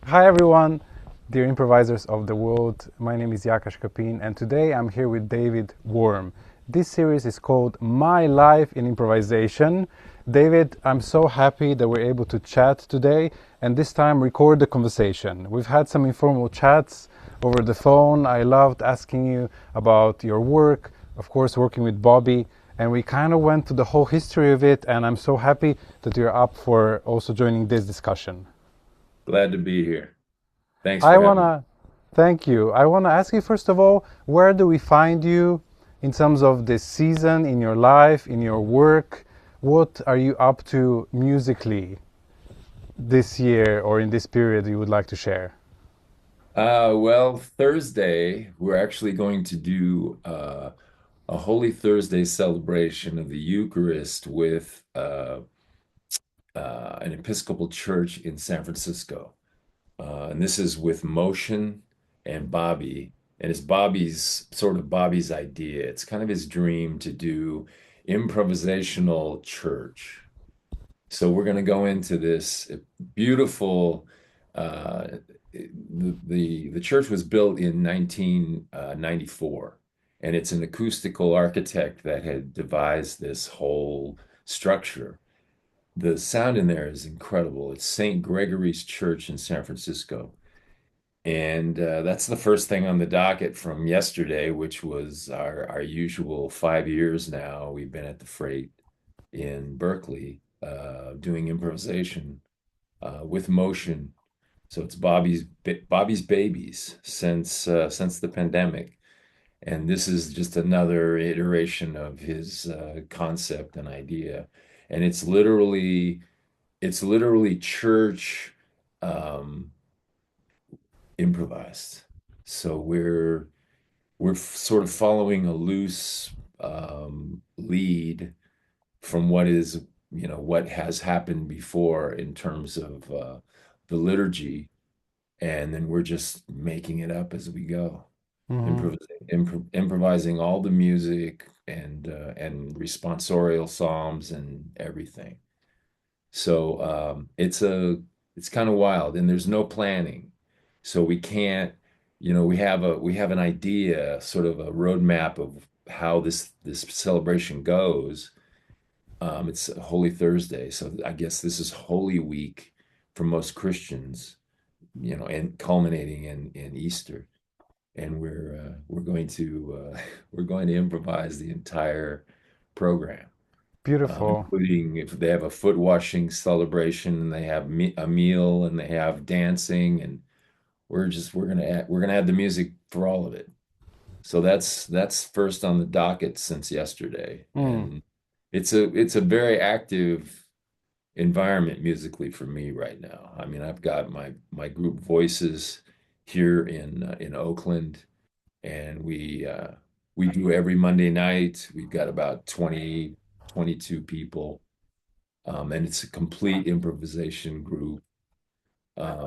Hi everyone, dear improvisers of the world. My name is Jakash Kapin and today I'm here with David Worm. This series is called My Life in Improvisation. David, I'm so happy that we're able to chat today and this time record the conversation. We've had some informal chats over the phone. I loved asking you about your work, of course working with Bobby, and we kind of went to the whole history of it, and I'm so happy that you're up for also joining this discussion. Glad to be here. Thanks I for want having me. to thank you. I want to ask you, first of all, where do we find you in terms of this season, in your life, in your work? What are you up to musically this year or in this period you would like to share? Well, Thursday, we're actually going to do a Holy Thursday celebration of the Eucharist with an Episcopal church in San Francisco. And this is with Motion and Bobby. And it's Bobby's idea. It's kind of his dream to do improvisational church. So we're going to go into this beautiful. Uh, the church was built in 1994, and it's an acoustical architect that had devised this whole structure. The sound in there is incredible. It's St. Gregory's Church in San Francisco. And that's the first thing on the docket from yesterday, which was our usual 5 years now. We've been at the Freight in Berkeley doing improvisation with motion. So it's Bobby's babies since the pandemic, and this is just another iteration of his concept and idea. And it's literally church um, improvised. So we're sort of following a loose lead from what has happened before in terms of the liturgy, and then we're just making it up as we go, Hmm. improvising all the music and responsorial psalms and everything. So it's kind of wild, and there's no planning, so we can't. We have an idea, sort of a roadmap of how this celebration goes. It's Holy Thursday, so I guess this is Holy Week for most Christians, and culminating in Easter. And we're going to we're going to improvise the entire program, Beautiful. including if they have a foot washing celebration, and they have a meal, and they have dancing, and we're gonna add the music for all of it. So that's first on the docket since yesterday, Mm. and it's a very active environment musically for me right now. I mean, I've got my group Voices here in Oakland, and we do every Monday night. We've got about 20 22 people, and it's a complete improvisation group.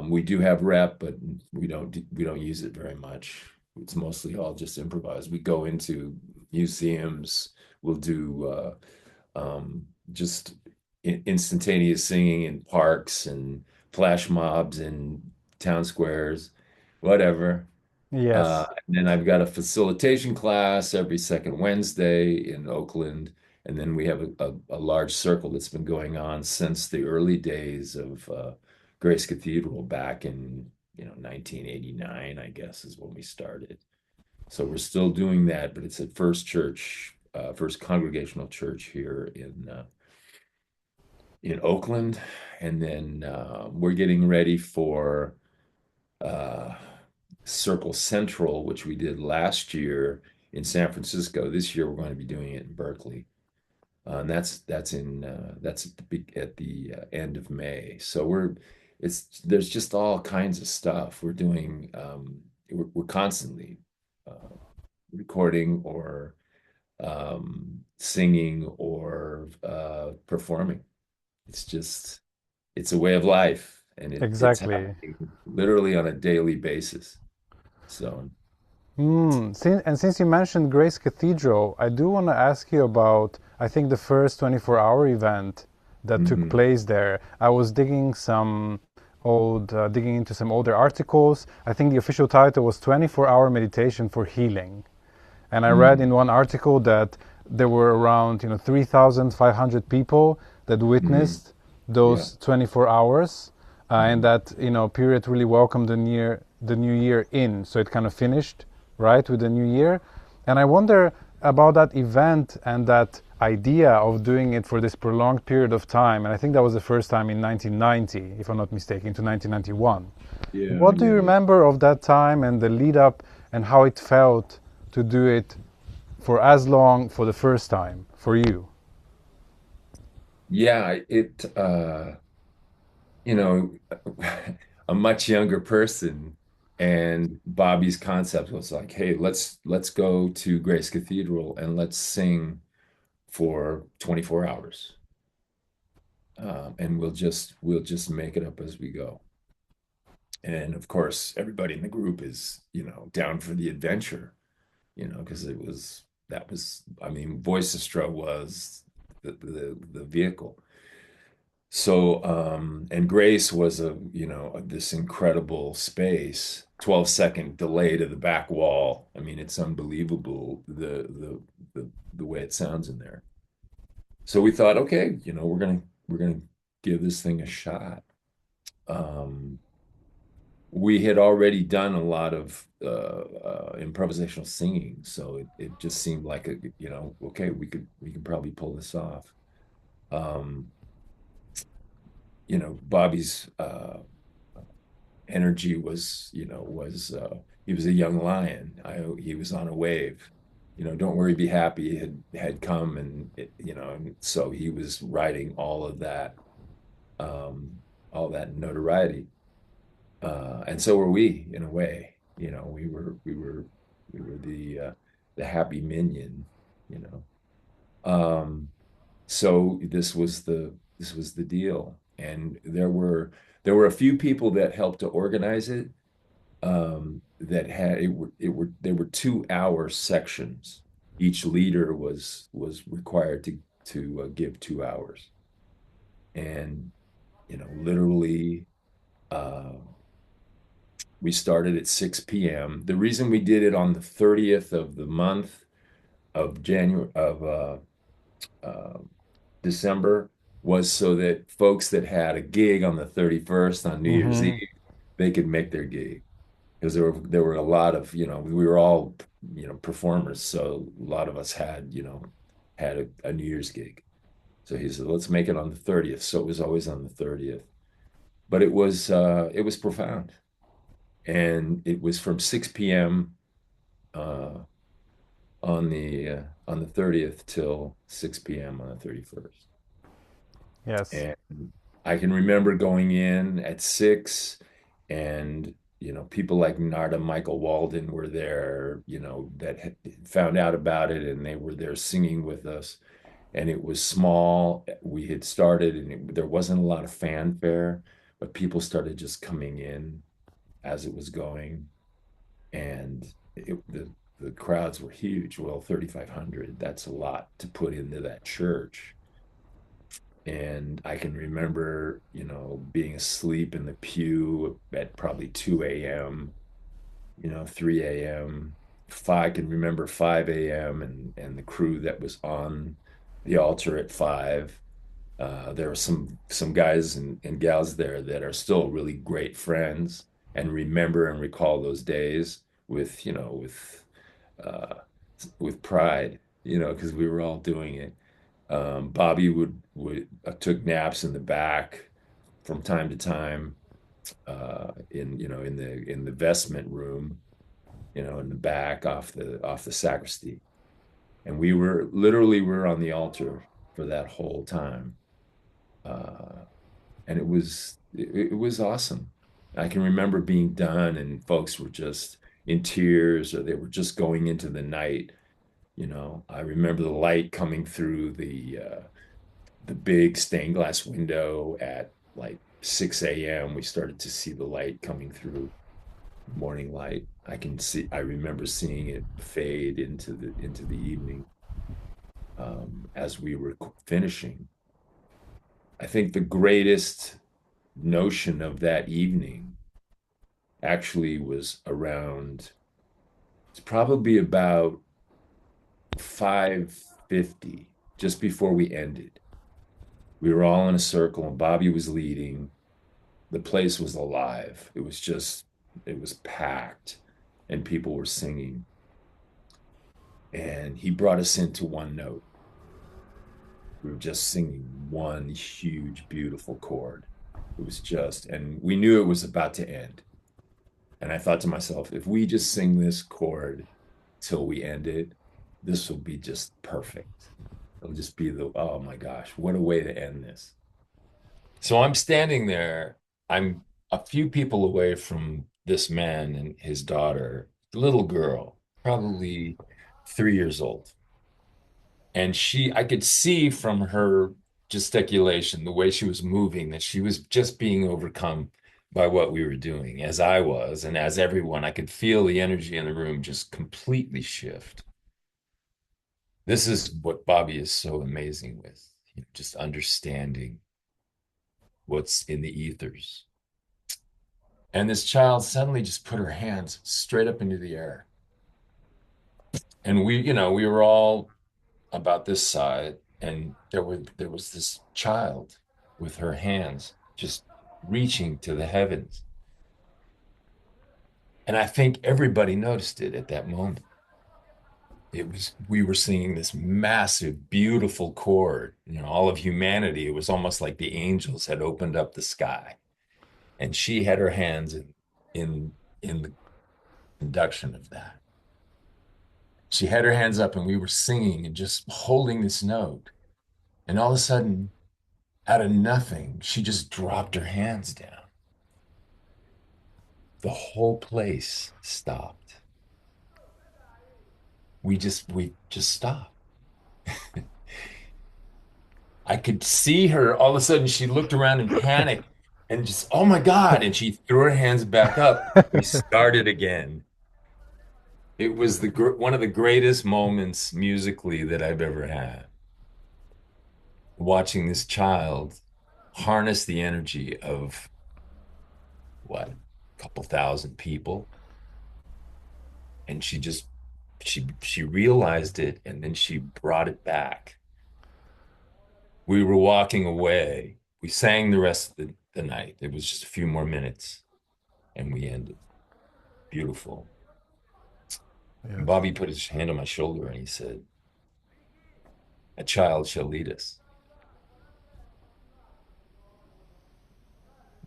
We do have rep, but we don't use it very much. It's mostly all just improvised. We go into museums. We'll do just instantaneous singing in parks and flash mobs in town squares, whatever. Yes. And then I've got a facilitation class every second Wednesday in Oakland. And then we have a large circle that's been going on since the early days of Grace Cathedral back in 1989, I guess, is when we started. So we're still doing that, but it's at First Congregational Church here in Oakland, and then we're getting ready for uh, Circle Central, which we did last year in San Francisco. This year we're going to be doing it in Berkeley, and that's at the end of May. So there's just all kinds of stuff we're doing. We're constantly uh, recording or singing or performing. It's a way of life, and it's Exactly. happening literally on a daily basis. So, Since you mentioned Grace Cathedral, I do want to ask you about, I think, the first 24-hour event that took mhm. place there. I was digging some digging into some older articles. I think the official title was 24-hour meditation for healing. And I read in Mm, one article that there were around 3,500 people that mm, witnessed yeah. those 24 hours, and Mm. that period really welcomed the new year in. So it kind of finished right with the new year, and I wonder about that event and that idea of doing it for this prolonged period of time. And I think that was the first time in 1990, if I'm not mistaken, to 1991. Yeah, What do you yeah. remember of that time and the lead up and how it felt to do it for as long for the first time for you? Yeah, you know, a much younger person, and Bobby's concept was like, hey, let's go to Grace Cathedral and let's sing for 24 hours. And we'll just make it up as we go. And of course, everybody in the group is, down for the adventure, because I mean, Voicestra was the vehicle. So, and Grace was this incredible space, 12-second delay to the back wall. I mean, it's unbelievable the way it sounds in there. So we thought, okay, we're gonna give this thing a shot. Um, we had already done a lot of improvisational singing, so it just seemed like okay, we could probably pull this off. Um, Bobby's energy was he was a young lion. He was on a wave. Don't worry, be happy had come, and and so he was riding all that notoriety. And so were we in a way. We were the happy minion, you know. Um, so this was the deal. And there were a few people that helped to organize it. That had there were 2 hour sections. Each leader was required to give 2 hours. And literally, uh, we started at 6 p.m. The reason we did it on the 30th of the month of January of uh, December was so that folks that had a gig on the 31st on New Year's Hmm. Eve, they could make their gig. Because there were a lot of, we were all, performers. So a lot of us had a New Year's gig. So he said, let's make it on the 30th. So it was always on the 30th. But it was profound. And it was from 6 p.m. uh, on the 30th till 6 p.m. on the 31st. Yes. And I can remember going in at 6, and people like Narda Michael Walden were there, that had found out about it, and they were there singing with us. And it was small. We had started, and there wasn't a lot of fanfare, but people started just coming in as it was going. And the crowds were huge. Well, 3,500, that's a lot to put into that church. And I can remember, being asleep in the pew at probably 2 a.m., 3 a.m. I can remember 5 a.m. and the crew that was on the altar at 5. There were some guys and gals there that are still really great friends and remember and recall those days uh, with pride, because we were all doing it. Bobby would took naps in the back from time to time, in the vestment room, in the back off the sacristy. And we were on the altar for that whole time. Uh, and it was awesome. I can remember being done and folks were just in tears, or they were just going into the night. I remember the light coming through the big stained glass window at like 6 a.m. We started to see the light coming through, morning light. I remember seeing it fade into the evening, as we were finishing. I think the greatest notion of that evening actually was around, it's probably about 5:50, just before we ended. We were all in a circle and Bobby was leading. The place was alive. It was packed and people were singing. And he brought us into one note. We were just singing one huge, beautiful chord. It was just, and we knew it was about to end. And I thought to myself, if we just sing this chord till we end it, this will be just perfect. It'll just be oh my gosh, what a way to end this. So I'm standing there. I'm a few people away from this man and his daughter, little girl, probably 3 years old. And I could see from her gesticulation, the way she was moving, that she was just being overcome by what we were doing, as I was, and as everyone. I could feel the energy in the room just completely shift. This is what Bobby is so amazing with, just understanding what's in the ethers. And this child suddenly just put her hands straight up into the air. And we were all about this side, and there was this child with her hands just reaching to the heavens. And I think everybody noticed it at that moment. We were singing this massive, beautiful chord, all of humanity. It was almost like the angels had opened up the sky. And she had her hands in the conduction of that. She had her hands up and we were singing and just holding this note. And all of a sudden, out of nothing, she just dropped her hands down. The whole place stopped. We just stopped. I could see her. All of a sudden, she looked around in panic and just, oh my God. And she threw her hands back up. We started again. It was one of the greatest moments musically that I've ever had. Watching this child harness the energy of what, a couple thousand people. And she realized it and then she brought it back. We were walking away. We sang the rest of the night. It was just a few more minutes and we ended. Beautiful. And Yes. Bobby put his hand on my shoulder and he said, "A child shall lead us."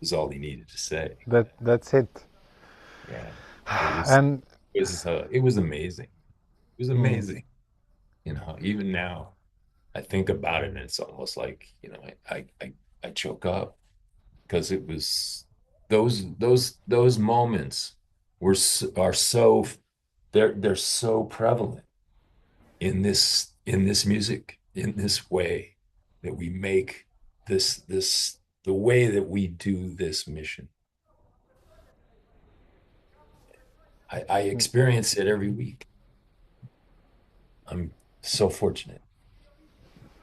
Was all he needed to say. That's it. Yeah. It was And it was amazing. It was mm, amazing. Even now I think about it and it's almost like, I choke up because it was those moments are so they're so prevalent in this music, in this way that we make this the way that we do this mission. I experience it every week. I'm so fortunate.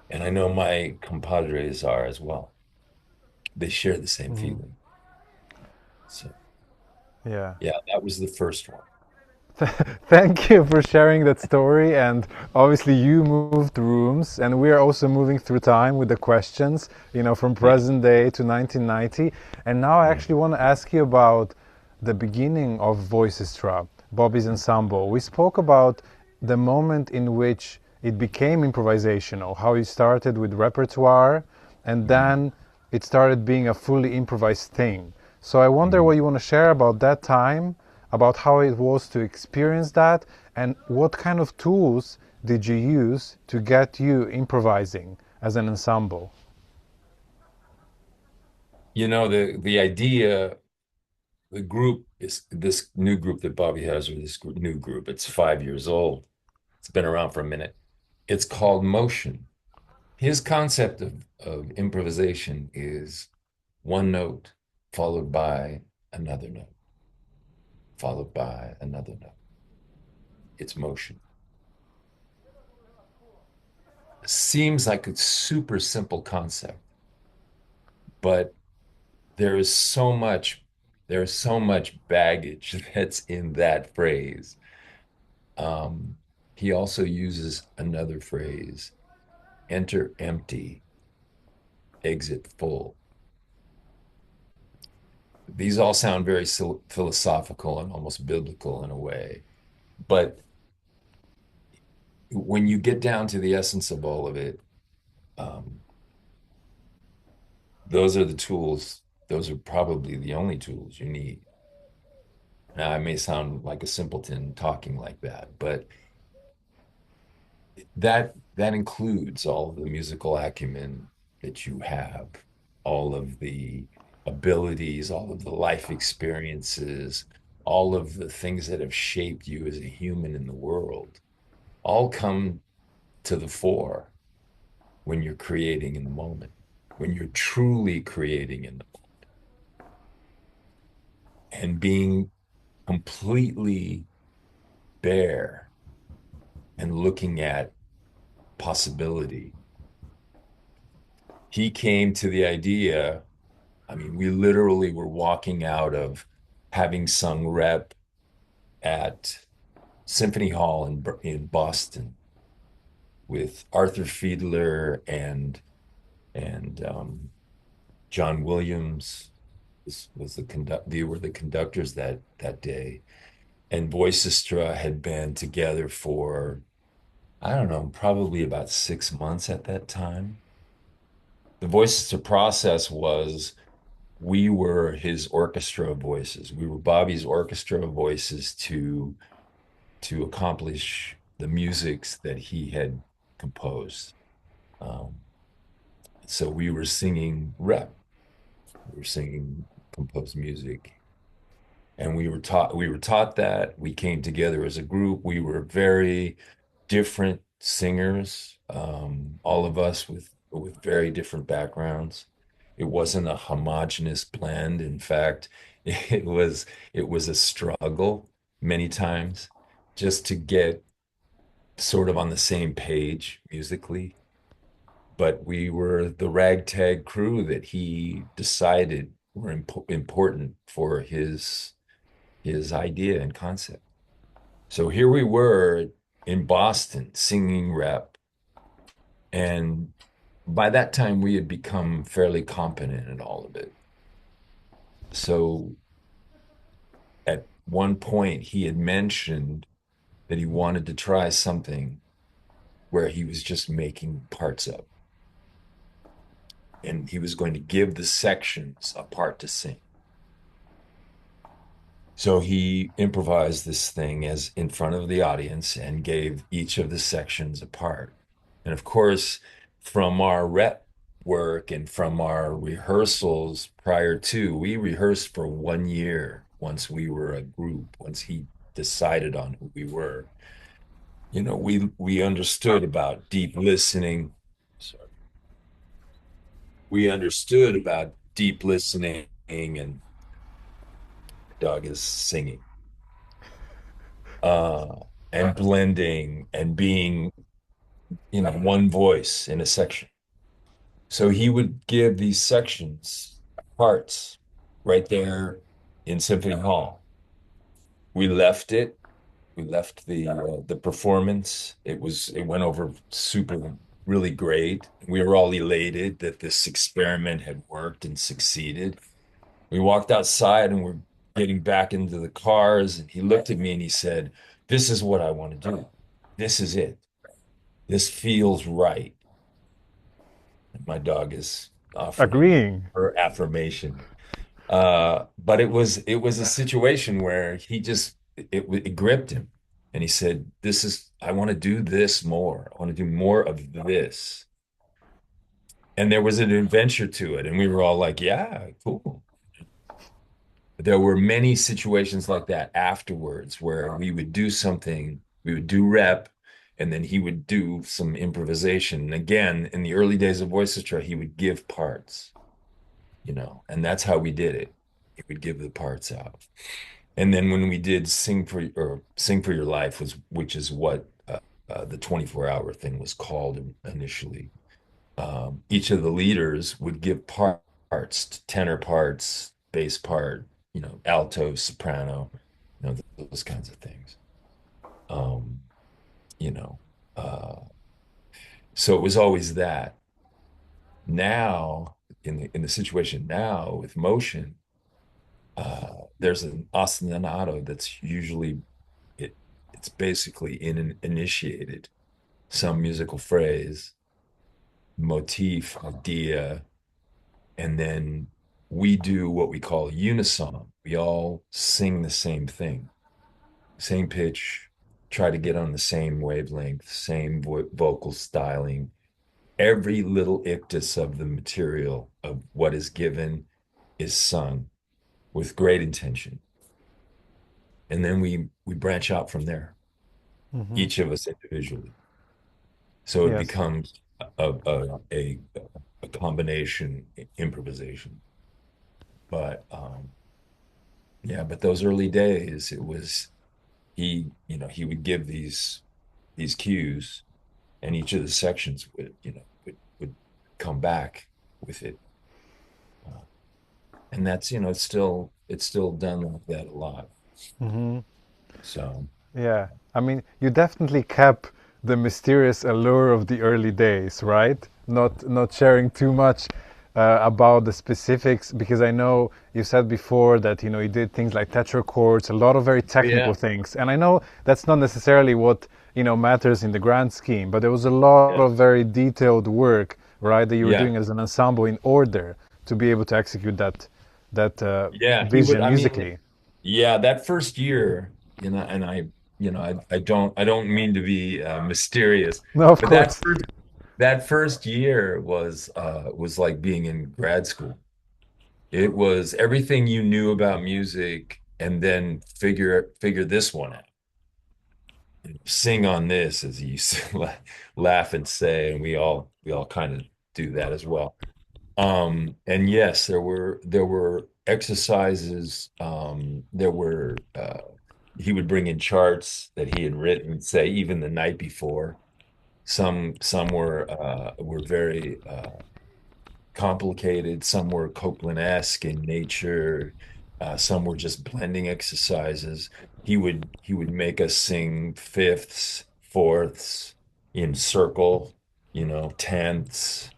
And I know my compadres are as well. They share the same mm, feeling. So yeah. yeah, that was the first one. Thank you for sharing that story. And obviously, you moved rooms, and we are also moving through time with the questions, from Yeah. present day to 1990. And now I Yeah. actually want to ask you about the beginning of Voicestra, Bobby's ensemble. We spoke about the moment in which it became improvisational, how you started with repertoire, and Mhm. then it started being a fully improvised thing. So I wonder Mhm. what you want to share about that time, about how it was to experience that, and what kind of tools did you use to get you improvising as an ensemble? The idea, the group is this new group that Bobby has, or new group. It's 5 years old. It's been around for a minute. It's called Motion. His concept of improvisation is one note followed by another note, followed by another note. It's motion. Seems like a super simple concept, but there is so much, there is so much baggage that's in that phrase. Um, he also uses another phrase, enter empty, exit full. These all sound very philosophical and almost biblical in a way. But when you get down to the essence of all of it, um, those are the tools. Those are probably the only tools you need. Now, I may sound like a simpleton talking like that, but that includes all of the musical acumen that you have, all of the abilities, all of the life experiences, all of the things that have shaped you as a human in the world, all come to the fore when you're creating in the moment, when you're truly creating in the moment and being completely bare and looking at possibility. He came to the idea, I mean, we literally were walking out of having sung rep at Symphony Hall in Boston with Arthur Fiedler and John Williams. This was they were the conductors that day. And Voicestra had been together for, I don't know, probably about 6 months at that time. The Voicestra process was we were his orchestra of voices. We were Bobby's orchestra of voices to accomplish the musics that he had composed. Um, so we were singing rep. We were singing composed music, and we were taught that. We came together as a group. We were very different singers, all of us with very different backgrounds. It wasn't a homogeneous blend. In fact, it was it was a struggle many times just to get sort of on the same page musically. But we were the ragtag crew that he decided were important for his idea and concept. So here we were in Boston singing rep. And by that time, we had become fairly competent in all of it. So at one point, he had mentioned that he wanted to try something where he was just making parts up. And he was going to give the sections a part to sing. So he improvised this thing as in front of the audience and gave each of the sections a part. And of course, from our rep work and from our rehearsals prior to, we rehearsed for 1 year once we were a group, once he decided on who we were. You know, we understood about deep listening. Sorry. We understood about deep listening and dog is singing. And blending and being, one voice in a section. So he would give these sections parts right there in Symphony Hall. We left it. We left the performance. It went over super really great. We were all elated that this experiment had worked and succeeded. We walked outside and we're getting back into the cars, and he looked at me and he said, "This is what I want to do. This is it. This feels right." And my dog is offering Agreeing. her affirmation. But it was a situation where it gripped him, and he said, I want to do this more. I want to do more of this. And there was an adventure to it, and we were all like, "Yeah, cool." There were many situations like that afterwards where we would do something, we would do rep, and then he would do some improvisation. And again, in the early days of Voicestra, he would give parts, and that's how we did it. He would give the parts out. And then when we did Sing for Your Life, which is what the 24-hour thing was called initially, each of the leaders would give parts parts, tenor parts, bass part, alto, soprano, those kinds of things. Um, you know, uh, so it was always that. Now, in the situation now with motion, there's an ostinato that's usually it it's basically in an initiated some musical phrase, motif, idea, and then we do what we call unisong. We all sing the same thing, same pitch, try to get on the same wavelength, same vocal styling. Every little ictus of the material of what is given is sung with great intention. And then we branch out from there, Hmm. each of us individually. So it Yes. becomes a combination improvisation. But yeah, but those early days, it was he would give these cues, and each of the sections would come back with it. Uh, and that's, it's still done like that a lot. Hmm. So Yeah, I mean, you definitely kept the mysterious allure of the early days, right? Not sharing too much about the specifics, because I know you said before that you did things like tetrachords, a lot of very technical yeah, things, and I know that's not necessarily what matters in the grand scheme, but there was a lot yeah, of very detailed work, right, that you were yeah, doing as an ensemble in order to be able to execute that yeah. He would, vision I mean, musically. yeah, that first year, and I don't mean to be mysterious, No, of but that course. first that first year was like being in grad school. It was everything you knew about music, and then figure this one out. Sing on this, as he used to laugh and say, and we all kind of do that as well. And yes, there were exercises. He would bring in charts that he had written, say, even the night before. Some were very complicated. Some were Copeland-esque in nature. Some were just blending exercises. He would make us sing fifths, fourths in circle, tenths.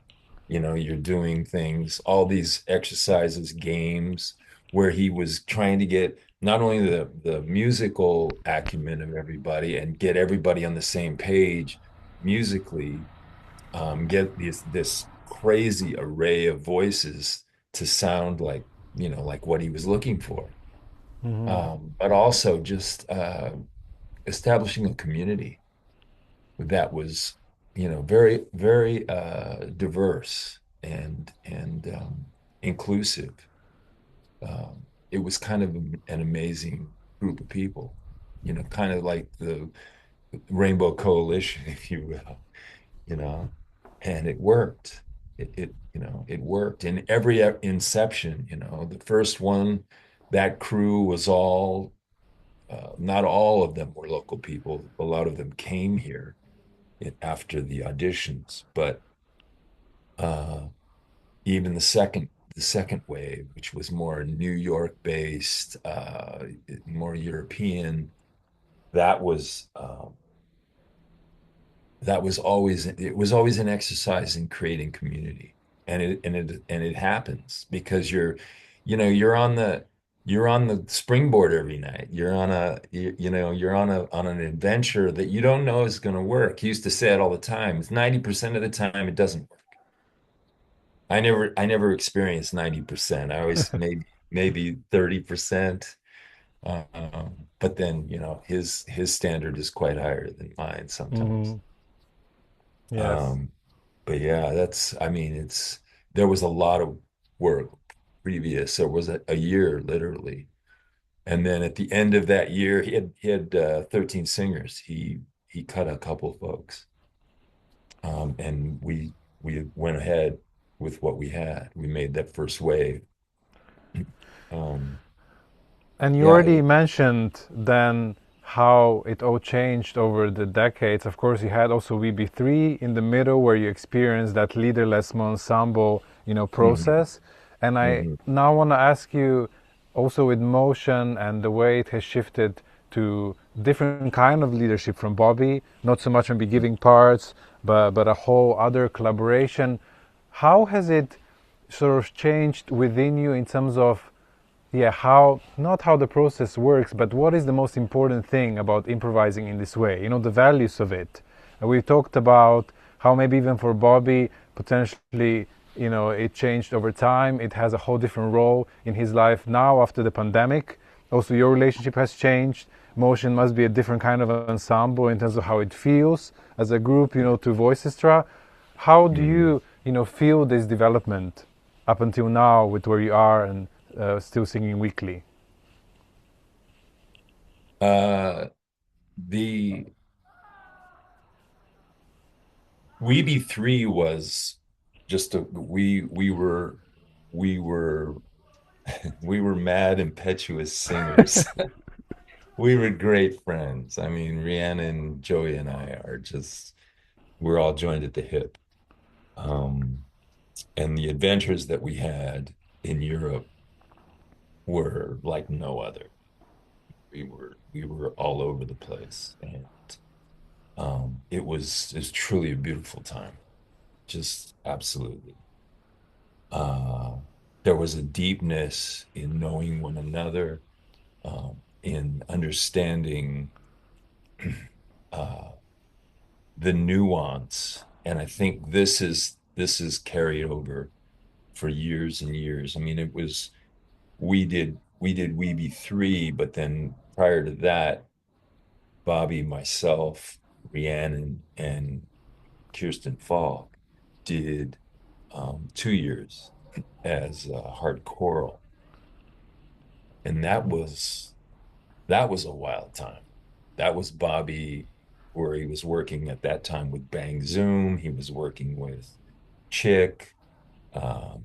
You're doing things, all these exercises, games, where he was trying to get not only the musical acumen of everybody and get everybody on the same page musically, get this crazy array of voices to sound like what he was looking for. Hmm. But also just establishing a community that was, very, very diverse and inclusive. It was kind of an amazing group of people, kind of like the Rainbow Coalition, if you will, you know, and it worked. It worked in every inception. The first one, that crew was all, not all of them were local people. A lot of them came here after the auditions, but uh, even the second wave, which was more New York based, more European, that was um, it was always an exercise in creating community, and it happens because you're on the springboard every night. You're on an adventure that you don't know is going to work. He used to say it all the time. It's 90% of the time it doesn't work. I never experienced 90%. I always maybe 30%. But then, his standard is quite higher than mine sometimes. Hmm. Yes. Um, but yeah, I mean, there was a lot of work previous. There was a year literally. And then at the end of that year, he had 13 singers. He cut a couple folks. And we went ahead with what we had. We made that first wave. Um, And you yeah, already mentioned then how it all changed over the decades. Of course, you had also VB3 in the middle where you experienced that leaderless ensemble, mhm, process. And I Hmm. now want to ask you, also with motion and the way it has shifted to different kind of leadership from Bobby, not so much maybe giving parts, but a whole other collaboration. How has it sort of changed within you in terms of, yeah, how, not how the process works, but what is the most important thing about improvising in this way? You know, the values of it. We talked about how maybe even for Bobby, potentially, you know, it changed over time. It has a whole different role in his life now after the pandemic. Also, your relationship has changed. Motion must be a different kind of ensemble in terms of how it feels as a group, you know, to Voicestra. How do Hmm. you, you know, feel this development up until now with where you are and still singing weekly? Uh, the Weeby Three was just we were we were mad, impetuous singers. We were great friends. I mean, Rhiannon, Joey, and I are just we're all joined at the hip. Um, and the adventures that we had in Europe were like no other. We were all over the place, and it was truly a beautiful time. Just absolutely. Uh, there was a deepness in knowing one another, in understanding uh, the nuance. And I think this is carried over for years and years. I mean, it was we did Weeby Three, but then prior to that, Bobby, myself, Rhiannon, and Kirsten Falk did 2 years as Hard Choral, and that was a wild time. That was Bobby, where he was working at that time with Bang Zoom. He was working with Chick.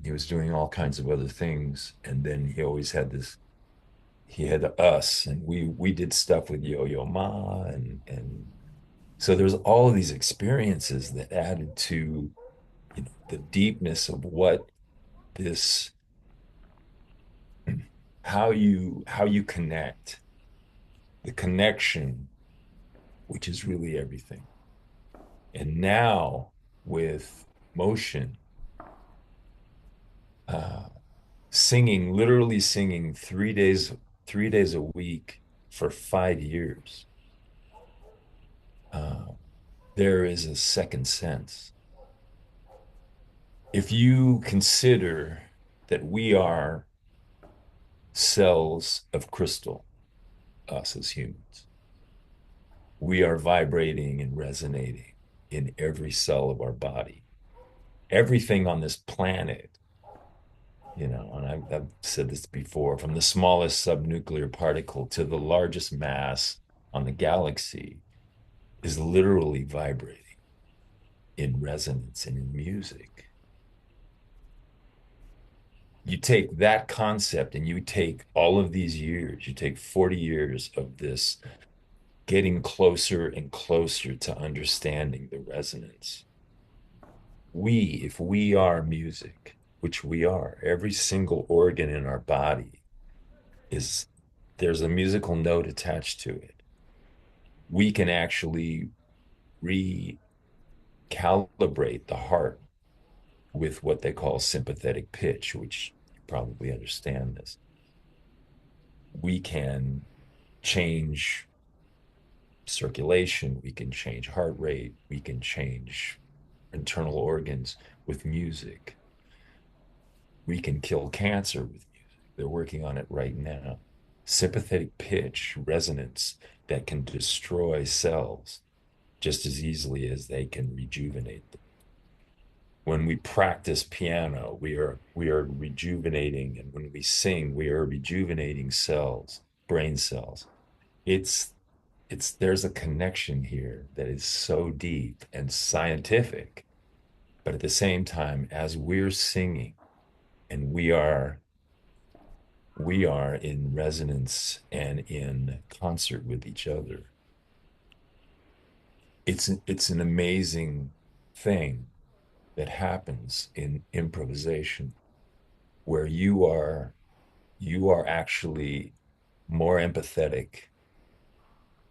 He was doing all kinds of other things, and then he always had this. He had us, and we did stuff with Yo Yo Ma, and so there's all of these experiences that added to, the deepness of what this how you connect, the connection, which is really everything. And now with motion, uh, singing, literally singing 3 days a week for 5 years, uh, there is a second sense. If you consider that we are cells of crystal, us as humans, we are vibrating and resonating in every cell of our body. Everything on this planet, and I've said this before, from the smallest subnuclear particle to the largest mass on the galaxy, is literally vibrating in resonance and in music. You take that concept and you take all of these years, you take 40 years of this getting closer and closer to understanding the resonance. If we are music, which we are, every single organ in our body is, there's a musical note attached to it. We can actually recalibrate the heart with what they call sympathetic pitch, which you probably understand this. We can change circulation, we can change heart rate, we can change internal organs with music. We can kill cancer with music. They're working on it right now. Sympathetic pitch, resonance that can destroy cells just as easily as they can rejuvenate them. When we practice piano, we are rejuvenating, and when we sing, we are rejuvenating cells, brain cells. It's there's a connection here that is so deep and scientific, but at the same time, as we're singing and we are in resonance and in concert with each other, it's an amazing thing that happens in improvisation. where you are actually more empathetic.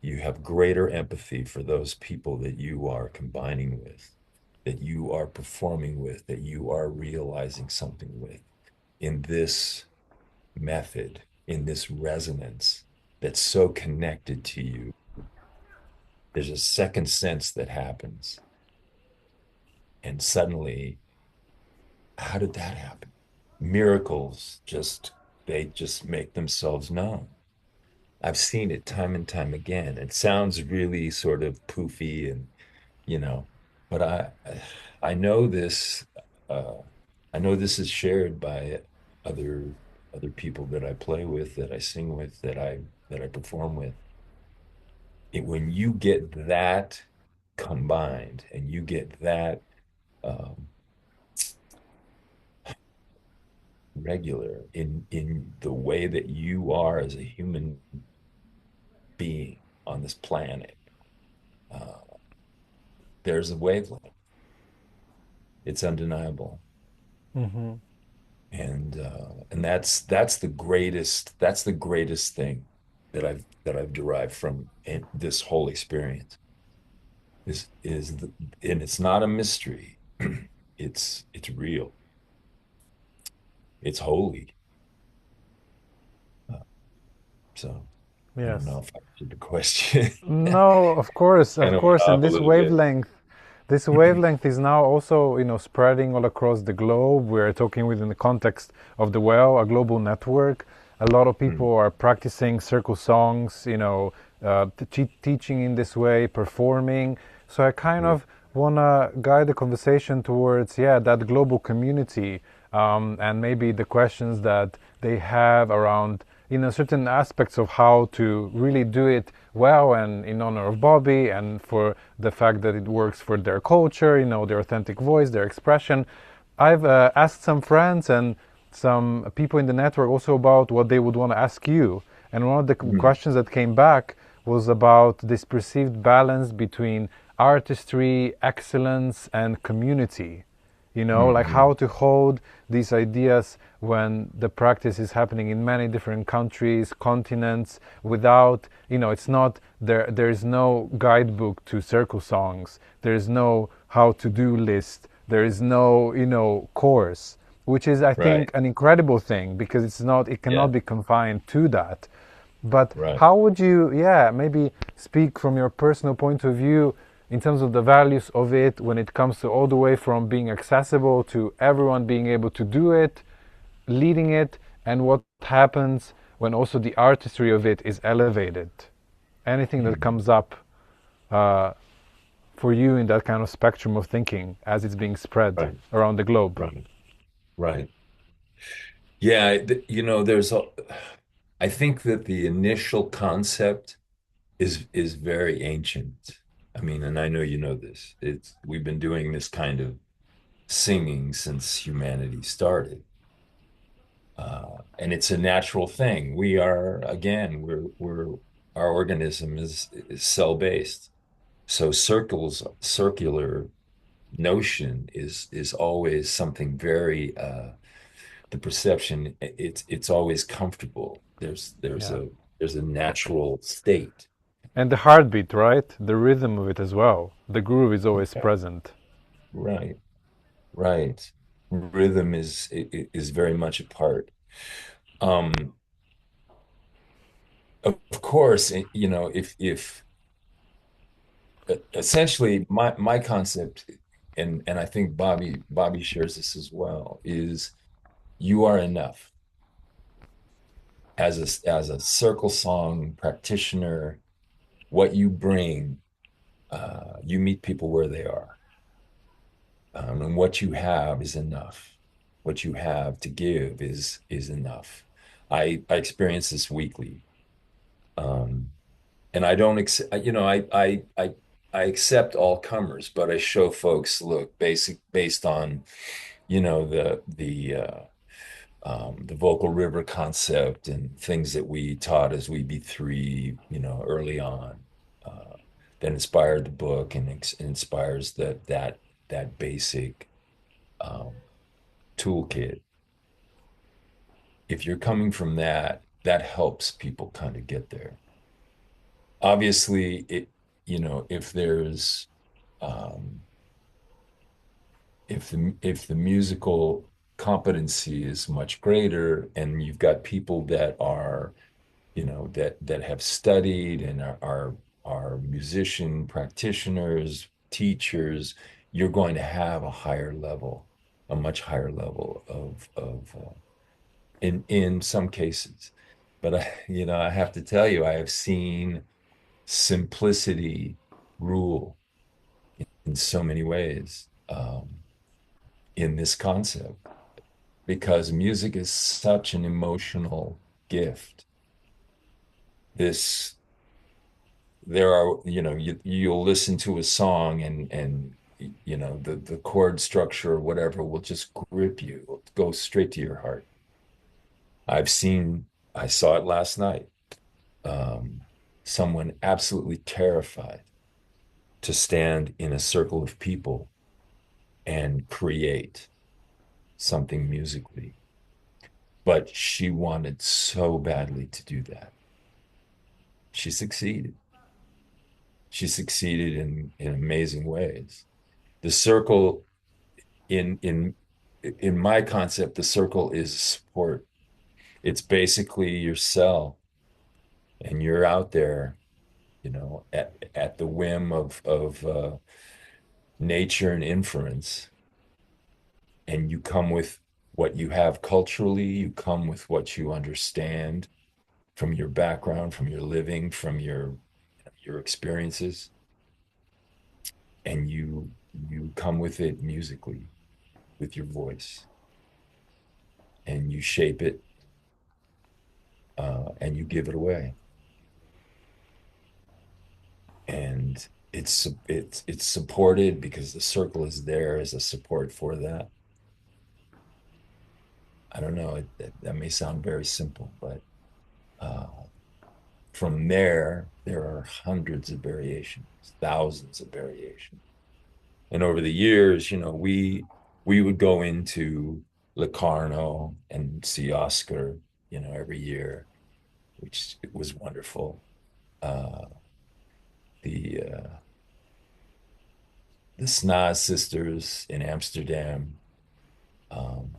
You have greater empathy for those people that you are combining with, that you are performing with, that you are realizing something with in this method, in this resonance that's so connected to you. There's a second sense that happens. And suddenly, how did that happen? Miracles they just make themselves known. I've seen it time and time again. It sounds really sort of poofy and, you know, but I know this uh I know this is shared by other other people that I play with, that I sing with, that I perform with. When you get that combined and you get that um regular in the way that you are as a human being on this planet, uh, there's a wavelength. It's undeniable. Hmm. And that's the greatest thing that I've derived from this whole experience and it's not a mystery. It's real. It's holy. Uh, so I don't know Yes. if I answered the question. No, Kind of of went course, and off a little bit. this wavelength is now also, spreading all across the globe. We're talking within the context of the WELL, a global network. A lot of Mm, people are practicing circle songs, teaching in this way, performing. So I kind mm, of want to guide the conversation towards, yeah, that global community, and maybe the questions that they have around, certain aspects of how to really do it well, and in honor of Bobby, and for the fact that it works for their culture, their authentic voice, their expression. I've asked some friends and some people in the network also about what they would want to ask you. And one of the mm, questions that came back was about this perceived balance between artistry, excellence, and community. Like mhm. how to hold these ideas when the practice is happening in many different countries, continents, without, it's not there, there's no guidebook to circle songs, there's no how to do list, there is no, course, which is, I Right. think, an incredible thing, because it cannot Yeah. be confined to that. But Right. how would you, yeah, maybe speak from your personal point of view in terms of the values of it when it comes to all the way from being accessible to everyone being able to do it, leading it, and what happens when also the artistry of it is elevated? Anything that Mhm. comes up uh, for you in that kind of spectrum of thinking as it's being spread Right. around the globe? Right. Right. Yeah. I think that the initial concept is very ancient. I mean, and I know you know this. We've been doing this kind of singing since humanity started. And it's a natural thing. Our organism is cell-based. So circular notion is always something very the perception, it's always comfortable. Yeah. There's a natural state. And the heartbeat, right? The rhythm of it as well. The groove is always Yeah. present. Right, right. Rhythm is very much a part. Um, of course, if essentially my concept, and I think Bobby shares this as well, is you are enough as a circle song practitioner. What you bring, you meet people where they are, and what you have is enough. What you have to give is enough. I experience this weekly, um, and I don't accept. I accept all comers, but I show folks, look, based on the vocal river concept and things that we taught as we be three, early on, uh, that inspired the book and inspires that basic um, toolkit. if you're coming from that, that helps people kind of get there. Obviously, if there's um, if the musical competency is much greater, and you've got people that are, that have studied and are musician practitioners, teachers, you're going to have a higher level, a much higher level of in some cases. But I have to tell you, I have seen simplicity rule in so many ways, in this concept, because music is such an emotional gift. This There are, you'll listen to a song, and the chord structure or whatever will just grip you, it'll go straight to your heart. I saw it last night. Um, Someone absolutely terrified to stand in a circle of people and create something musically, but she wanted so badly to do that. She succeeded. She succeeded in amazing ways. The circle, in my concept, the circle is support. It's basically your cell, and you're out there, at the whim of nature and inference, and you come with what you have culturally, you come with what you understand from your background, from your living, from your experiences, and you come with it musically, with your voice, and you shape it, and you give it away. And it's supported because the circle is there as a support for that. I don't know, that may sound very simple, but uh, from there are hundreds of variations, thousands of variations. And over the years, we would go into Locarno and see Oscar, every year, which was wonderful. Uh, the the Snaz sisters in Amsterdam, um,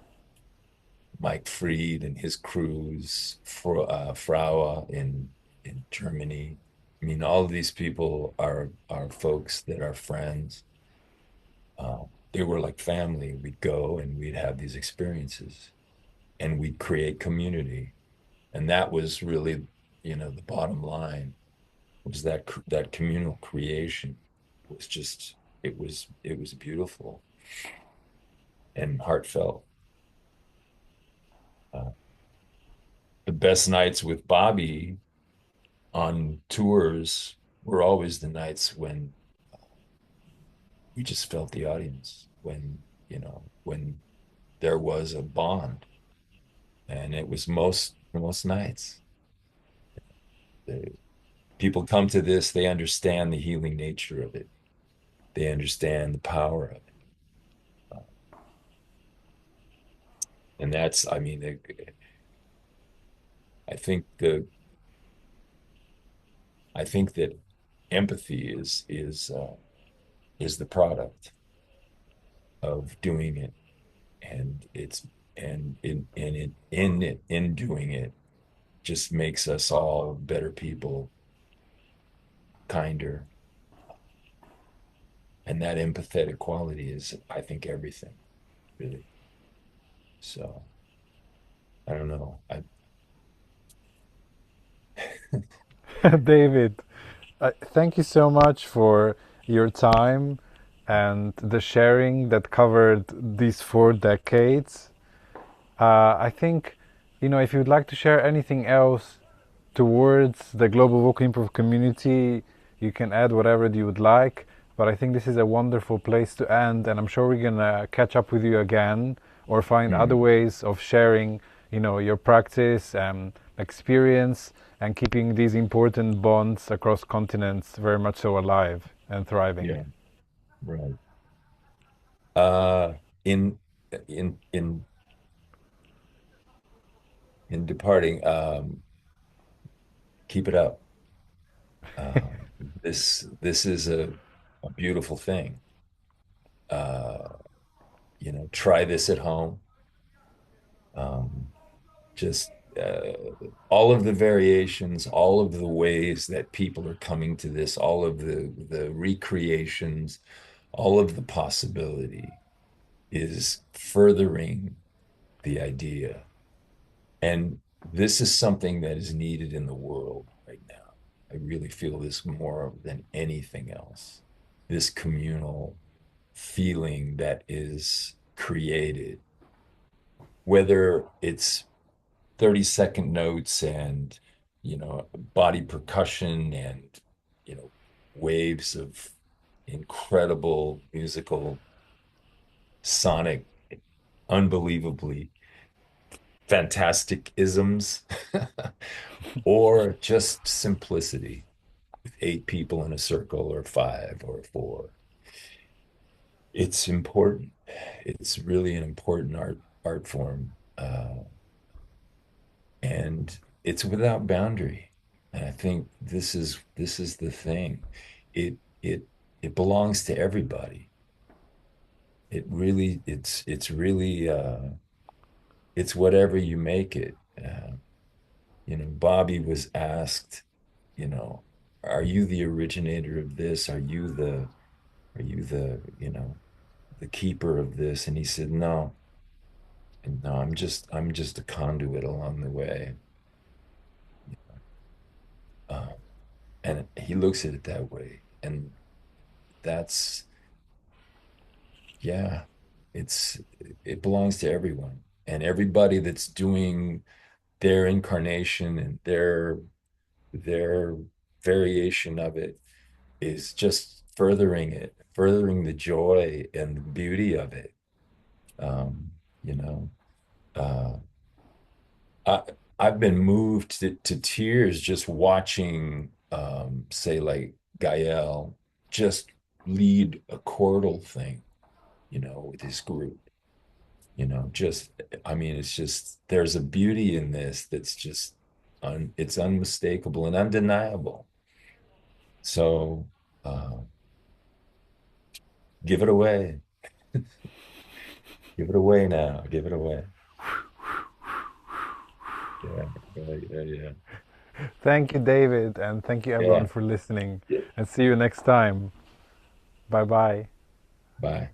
Mike Fried and his crews, for Fraua in Germany. I mean, all of these people are folks that are friends. They were like family. We'd go and we'd have these experiences, and we'd create community. And that was really, the bottom line, was that communal creation was just, it was beautiful and heartfelt. Uh, the best nights with Bobby on tours were always the nights when we just felt the audience, when there was a bond. And it was most nights. The, People come to this, they understand the healing nature of it. They understand the power of it. Uh, And that's, I mean, I think the I think that empathy is the product of doing it, and it's and in doing it just makes us all better people, kinder, and that empathetic quality is, I think, everything, really. So I don't know. David, thank you so much for your time and the sharing that covered these 4 decades. I think, if you'd like to share anything else towards the global vocal improv community, you can add whatever you would like. But I think this is a wonderful place to end, and I'm sure we're gonna catch up with you again or find other Mhm. ways of sharing, your practice and experience and keeping these important bonds across continents very much so alive and thriving. Yeah, right. Uh, in in in departing, keep it up. This is a beautiful thing. Uh, try this at home. Um, just all of the variations, all of the ways that people are coming to this, all of the recreations, all of the possibility is furthering the idea. And this is something that is needed in the world right now. I really feel this more than anything else. This communal feeling that is created, whether it's 30-second notes and, body percussion and, you know, waves of incredible musical, sonic, unbelievably fantastic isms, or just simplicity with 8 people in a circle or 5 or 4. It's important. It's really an important art form. And it's without boundary. And I think this is the thing. It it it belongs to everybody. It's really it's whatever you make it. Bobby was asked, you know, are you the originator of this? Are you the the keeper of this? And he said, no, no, I'm just a conduit along the way. Um, and he looks at it that way. And that's, yeah, it's it belongs to everyone. And everybody that's doing their incarnation and their variation of it is just furthering the joy and the beauty of it. Um, you know, uh, I I've been moved to tears just watching, say like Gael just lead a chordal thing, with his group. Just I mean, it's just there's a beauty in this that's just it's unmistakable and undeniable. So give it away. Give it away now. Give it away. Yeah, yeah, yeah, yeah. Thank you, David, and thank you everyone Yeah. for listening. Yeah. And see you next time. Bye bye. Bye.